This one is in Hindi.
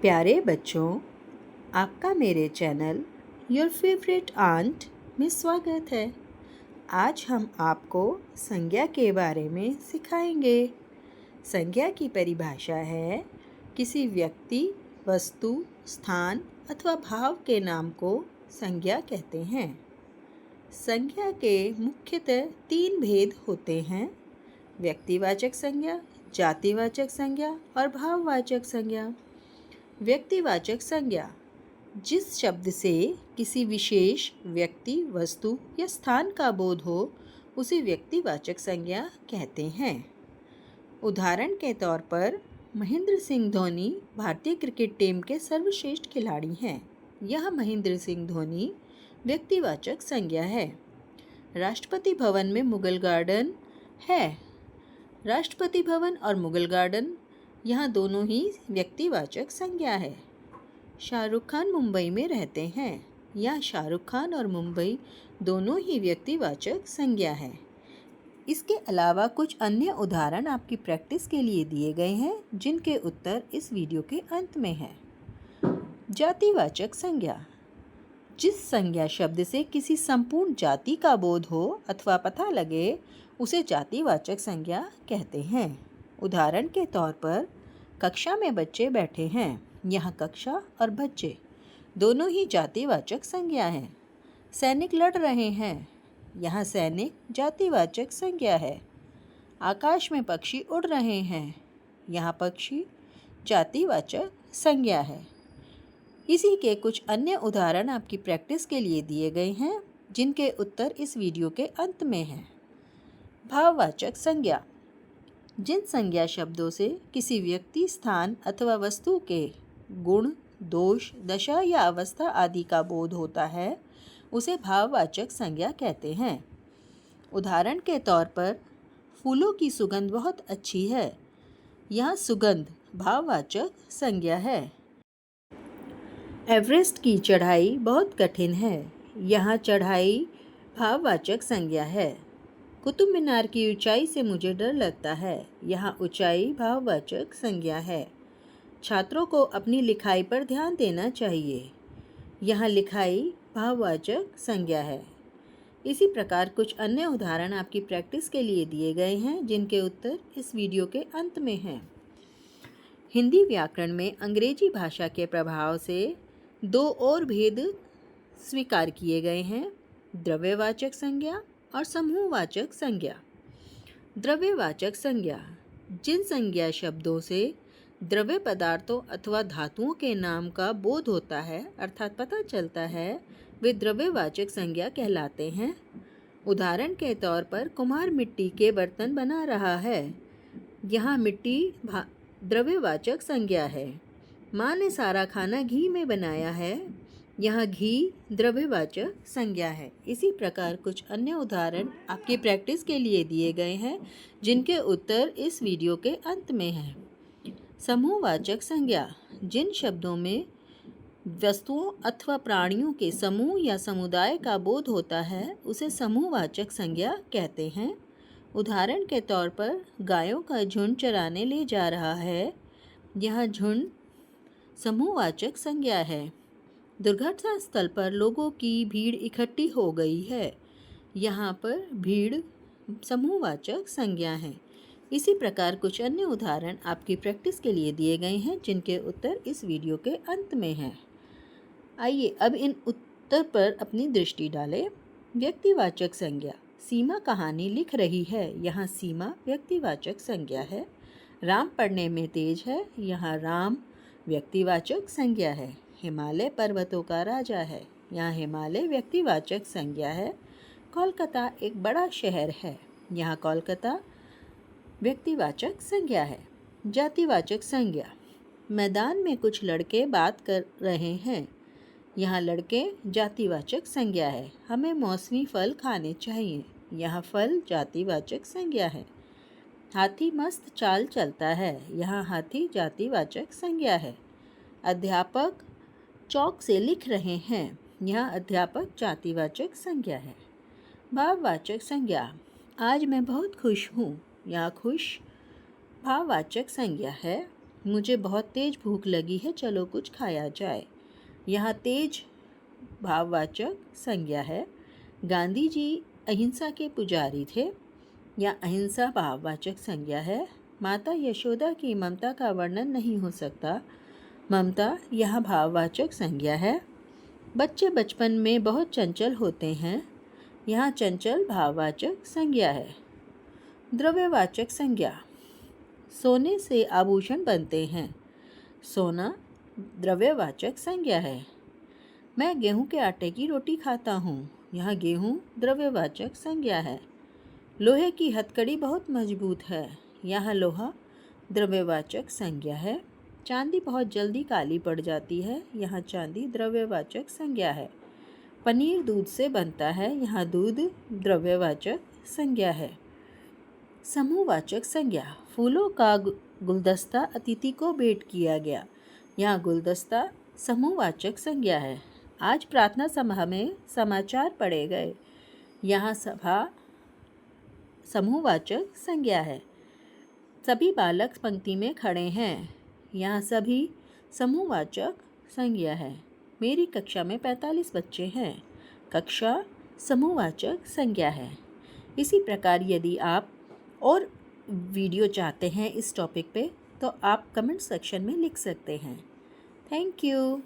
प्यारे बच्चों, आपका मेरे चैनल योर फेवरेट आंट में स्वागत है। आज हम आपको संज्ञा के बारे में सिखाएंगे। संज्ञा की परिभाषा है किसी व्यक्ति, वस्तु, स्थान अथवा भाव के नाम को संज्ञा कहते हैं। संज्ञा के मुख्यतः 3 भेद होते हैं: व्यक्तिवाचक संज्ञा, जातिवाचक संज्ञा और भाववाचक संज्ञा। व्यक्तिवाचक संज्ञा जिस शब्द से किसी विशेष व्यक्ति, वस्तु या स्थान का बोध हो उसे व्यक्तिवाचक संज्ञा कहते हैं। उदाहरण के तौर पर महेंद्र सिंह धोनी भारतीय क्रिकेट टीम के सर्वश्रेष्ठ खिलाड़ी हैं। यह महेंद्र सिंह धोनी व्यक्तिवाचक संज्ञा है। राष्ट्रपति भवन में मुगल गार्डन है। राष्ट्रपति भवन और मुगल गार्डन यहाँ दोनों ही व्यक्तिवाचक संज्ञा है। शाहरुख खान मुंबई में रहते हैं। यह शाहरुख खान और मुंबई दोनों ही व्यक्तिवाचक संज्ञा है। इसके अलावा कुछ अन्य उदाहरण आपकी प्रैक्टिस के लिए दिए गए हैं, जिनके उत्तर इस वीडियो के अंत में हैं। जातिवाचक संज्ञा जिस संज्ञा शब्द से किसी संपूर्ण जाति का बोध हो अथवा पता लगे उसे जातिवाचक संज्ञा कहते हैं। उदाहरण के तौर पर कक्षा में बच्चे बैठे हैं। यहाँ कक्षा और बच्चे दोनों ही जातिवाचक संज्ञा हैं। सैनिक लड़ रहे हैं। यहाँ सैनिक जातिवाचक संज्ञा है। आकाश में पक्षी उड़ रहे हैं। यहाँ पक्षी जातिवाचक संज्ञा है। इसी के कुछ अन्य उदाहरण आपकी प्रैक्टिस के लिए दिए गए हैं, जिनके उत्तर इस वीडियो के अंत में हैं। भाववाचक संज्ञा जिन संज्ञा शब्दों से किसी व्यक्ति, स्थान अथवा वस्तु के गुण, दोष, दशा या अवस्था आदि का बोध होता है उसे भाववाचक संज्ञा कहते हैं। उदाहरण के तौर पर फूलों की सुगंध बहुत अच्छी है। यह सुगंध भाववाचक संज्ञा है। एवरेस्ट की चढ़ाई बहुत कठिन है। यहाँ चढ़ाई भाववाचक संज्ञा है। कुतुब मीनार की ऊंचाई से मुझे डर लगता है। यहाँ ऊंचाई भाववाचक संज्ञा है। छात्रों को अपनी लिखाई पर ध्यान देना चाहिए। यहाँ लिखाई भाववाचक संज्ञा है। इसी प्रकार कुछ अन्य उदाहरण आपकी प्रैक्टिस के लिए दिए गए हैं, जिनके उत्तर इस वीडियो के अंत में हैं। हिंदी व्याकरण में अंग्रेजी भाषा के प्रभाव से 2 और भेद स्वीकार किए गए हैं: द्रव्यवाचक संज्ञा और समूहवाचक संज्ञा। द्रव्यवाचक संज्ञा जिन संज्ञा शब्दों से द्रव्य पदार्थों अथवा धातुओं के नाम का बोध होता है अर्थात पता चलता है, वे द्रव्यवाचक संज्ञा कहलाते हैं। उदाहरण के तौर पर कुम्हार मिट्टी के बर्तन बना रहा है। यहाँ मिट्टी द्रव्यवाचक संज्ञा है। माँ ने सारा खाना घी में बनाया है। यहाँ घी द्रव्यवाचक संज्ञा है। इसी प्रकार कुछ अन्य उदाहरण आपकी प्रैक्टिस के लिए दिए गए हैं, जिनके उत्तर इस वीडियो के अंत में हैं। समूहवाचक संज्ञा जिन शब्दों में वस्तुओं अथवा प्राणियों के समूह या समुदाय का बोध होता है उसे समूहवाचक संज्ञा कहते हैं। उदाहरण के तौर पर गायों का झुंड चराने ले जा रहा है। यह झुंड समूहवाचक संज्ञा है। दुर्घटना स्थल पर लोगों की भीड़ इकट्ठी हो गई है। यहाँ पर भीड़ समूहवाचक संज्ञा है। इसी प्रकार कुछ अन्य उदाहरण आपकी प्रैक्टिस के लिए दिए गए हैं, जिनके उत्तर इस वीडियो के अंत में हैं। आइए अब इन उत्तर पर अपनी दृष्टि डालें। व्यक्तिवाचक संज्ञा सीमा कहानी लिख रही है। यहाँ सीमा व्यक्तिवाचक संज्ञा है। राम पढ़ने में तेज है। यहाँ राम व्यक्तिवाचक संज्ञा है। हिमालय पर्वतों का राजा है। यहाँ हिमालय व्यक्तिवाचक संज्ञा है। कोलकाता एक बड़ा शहर है। यहाँ कोलकाता व्यक्तिवाचक संज्ञा है। जातिवाचक संज्ञा मैदान में कुछ लड़के बात कर रहे हैं। यहाँ लड़के जातिवाचक संज्ञा है। हमें मौसमी फल खाने चाहिए। यहाँ फल जातिवाचक संज्ञा है। हाथी मस्त चाल चलता है। यहाँ हाथी जातिवाचक संज्ञा है। अध्यापक चौक से लिख रहे हैं। यहाँ अध्यापक जातिवाचक संज्ञा है। भाववाचक संज्ञा आज मैं बहुत खुश हूँ। यहाँ खुश भाववाचक संज्ञा है। मुझे बहुत तेज भूख लगी है, चलो कुछ खाया जाए। यहाँ तेज भाववाचक संज्ञा है। गांधी जी अहिंसा के पुजारी थे। या अहिंसा भाववाचक संज्ञा है। माता यशोदा की ममता का वर्णन नहीं हो सकता। ममता यह भाववाचक संज्ञा है। बच्चे बचपन में बहुत चंचल होते हैं। यहाँ चंचल भाववाचक संज्ञा है। द्रव्यवाचक संज्ञा, सोने से आभूषण बनते हैं। सोना द्रव्यवाचक संज्ञा है। मैं गेहूं के आटे की रोटी खाता हूँ। यहाँ गेहूं द्रव्यवाचक संज्ञा है। लोहे की हथकड़ी बहुत मजबूत है। यहाँ लोहा द्रव्यवाचक संज्ञा है। चांदी बहुत जल्दी काली पड़ जाती है। यहाँ चांदी द्रव्यवाचक संज्ञा है। पनीर दूध से बनता है। यहाँ दूध द्रव्यवाचक संज्ञा है। समूहवाचक संज्ञा, फूलों का गुलदस्ता अतिथि को भेंट किया गया। यहाँ गुलदस्ता समूहवाचक संज्ञा है। आज प्रार्थना सभा में समाचार पढ़े गए। यहाँ सभा समूहवाचक संज्ञा है। सभी बालक पंक्ति में खड़े हैं। यहाँ सभी समूहवाचक संज्ञा है। मेरी कक्षा में 45 बच्चे हैं। कक्षा समूहवाचक संज्ञा है। इसी प्रकार यदि आप और वीडियो चाहते हैं इस टॉपिक पे तो आप कमेंट सेक्शन में लिख सकते हैं। Thank you.